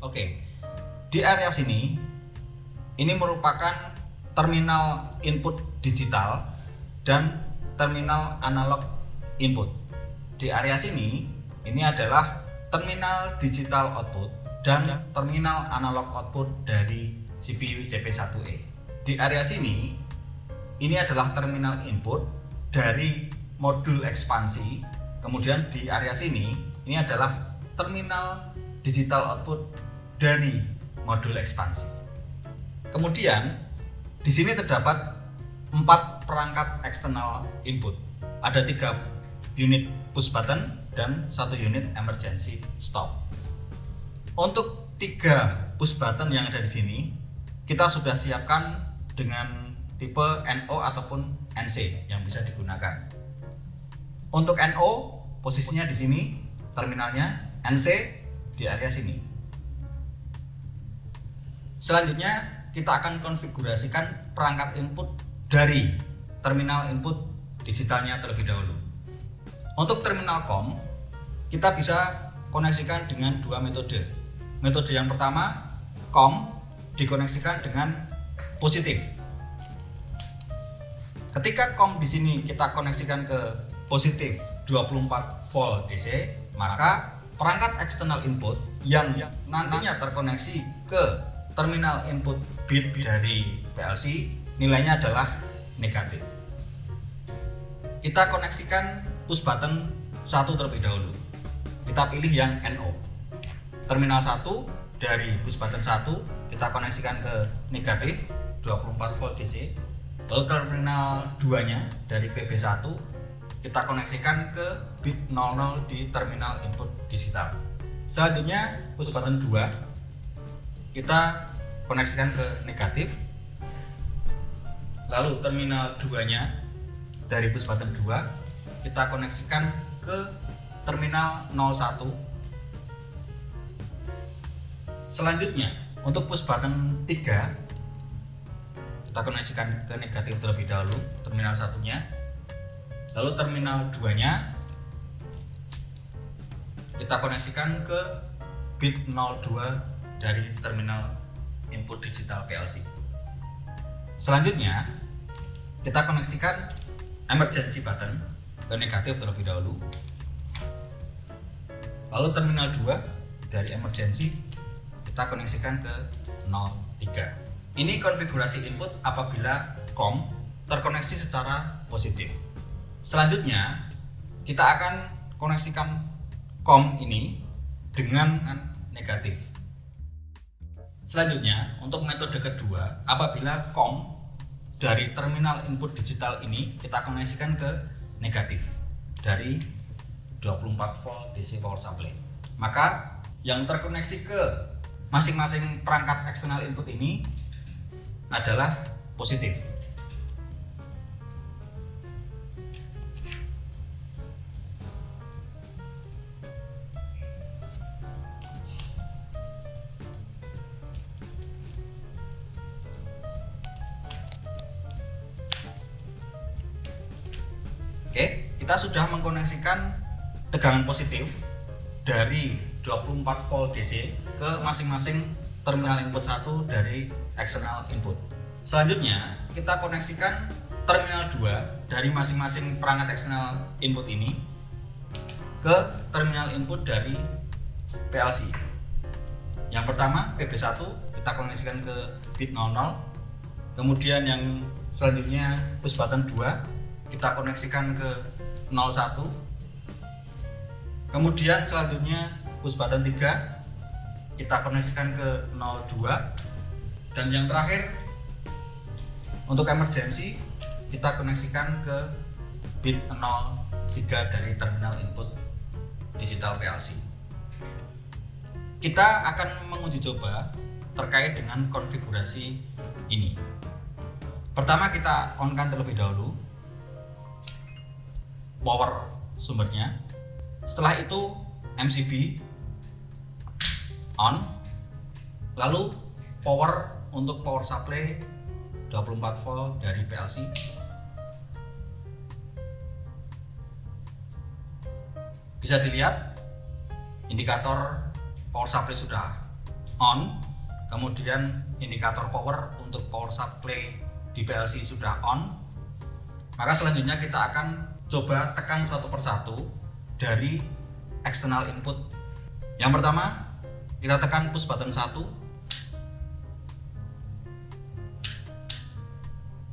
Oke, di area sini ini merupakan terminal input digital dan terminal analog input. Di area sini ini adalah terminal digital output dan terminal analog output dari CPU CP1E. Di area sini ini adalah terminal input dari modul ekspansi. Kemudian di area sini ini adalah terminal digital output dari modul ekspansi. Kemudian di sini terdapat 4 perangkat eksternal input. Ada 3 unit push button dan 1 unit emergency stop. Untuk 3 push button yang ada di sini kita sudah siapkan dengan tipe NO ataupun NC yang bisa digunakan. Untuk NO posisinya di sini terminalnya, NC di area sini. Selanjutnya kita akan konfigurasikan perangkat input dari terminal input digitalnya terlebih dahulu. Untuk terminal COM kita bisa koneksikan dengan 2 metode. Metode yang pertama, COM dikoneksikan dengan positif. Ketika COM di sini kita koneksikan ke positif 24 volt DC, maka perangkat eksternal input yang nantinya terkoneksi ke terminal input bit dari PLC nilainya adalah negatif. Kita koneksikan push button 1 terlebih dahulu. Kita pilih yang NO. Terminal 1 dari push button 1 kita koneksikan ke negatif 24 volt DC. Lalu terminal 2-nya dari PB1 kita koneksikan ke bit 00 di terminal input digital. Selanjutnya push button 2 kita koneksikan ke negatif. Lalu terminal 2-nya dari push button 2 kita koneksikan ke terminal 01. Selanjutnya untuk push button 3 kita koneksikan ke negatif terlebih dahulu, terminal 1-nya. Lalu terminal 2-nya kita koneksikan ke bit 02 dari terminal input digital PLC. Selanjutnya kita koneksikan emergency button ke negatif terlebih dahulu. Lalu terminal 2 dari emergency kita koneksikan ke 03. Ini konfigurasi input apabila COM terkoneksi secara positif. Selanjutnya kita akan koneksikan COM ini dengan negatif. Selanjutnya untuk metode kedua, apabila COM dari terminal input digital ini kita koneksikan ke negatif dari 24 volt DC power supply, maka yang terkoneksi ke masing-masing perangkat eksternal input ini adalah positif. Oke, kita sudah mengkoneksikan tegangan positif dari 24 volt DC ke masing-masing terminal input 1 dari eksternal input. Selanjutnya, kita koneksikan terminal 2 dari masing-masing perangkat eksternal input ini ke terminal input dari PLC. Yang pertama, PB1 kita koneksikan ke bit 00. Kemudian yang selanjutnya push button 2 kita koneksikan ke 01. Kemudian selanjutnya push button 3 kita koneksikan ke 02. Dan yang terakhir untuk emergency kita koneksikan ke bit 03 dari terminal input digital PLC. Kita akan menguji coba terkait dengan konfigurasi ini. Pertama kita on-kan terlebih dahulu power sumbernya. Setelah itu MCB on, lalu power untuk power supply 24 volt dari PLC. Bisa dilihat indikator power supply sudah on, kemudian indikator power untuk power supply di PLC sudah on, maka selanjutnya kita akan coba tekan satu persatu dari external input. Yang pertama, kita tekan push button 1.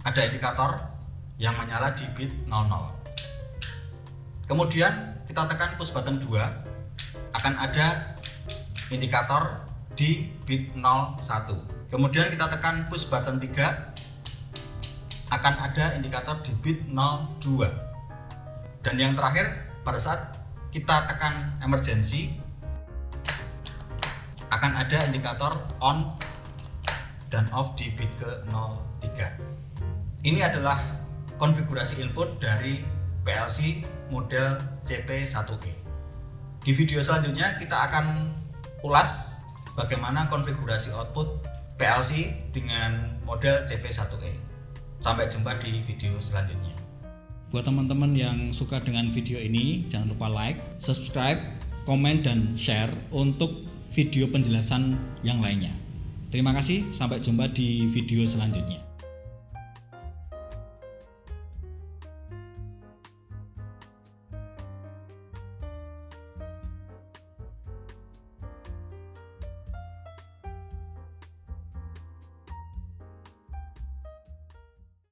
Ada indikator yang menyala di bit 00. Kemudian kita tekan push button 2, akan ada indikator di bit 01. Kemudian kita tekan push button 3, akan ada indikator di bit 02. Dan yang terakhir, pada saat kita tekan emergency, akan ada indikator on dan off di bit ke 03. Ini adalah konfigurasi input dari PLC model CP1E. Di video selanjutnya kita akan ulas bagaimana konfigurasi output PLC dengan model CP1E. Sampai jumpa di video selanjutnya. Buat teman-teman yang suka dengan video ini, jangan lupa like, subscribe, komen, dan share untuk video penjelasan yang lainnya. Terima kasih, sampai jumpa di video selanjutnya.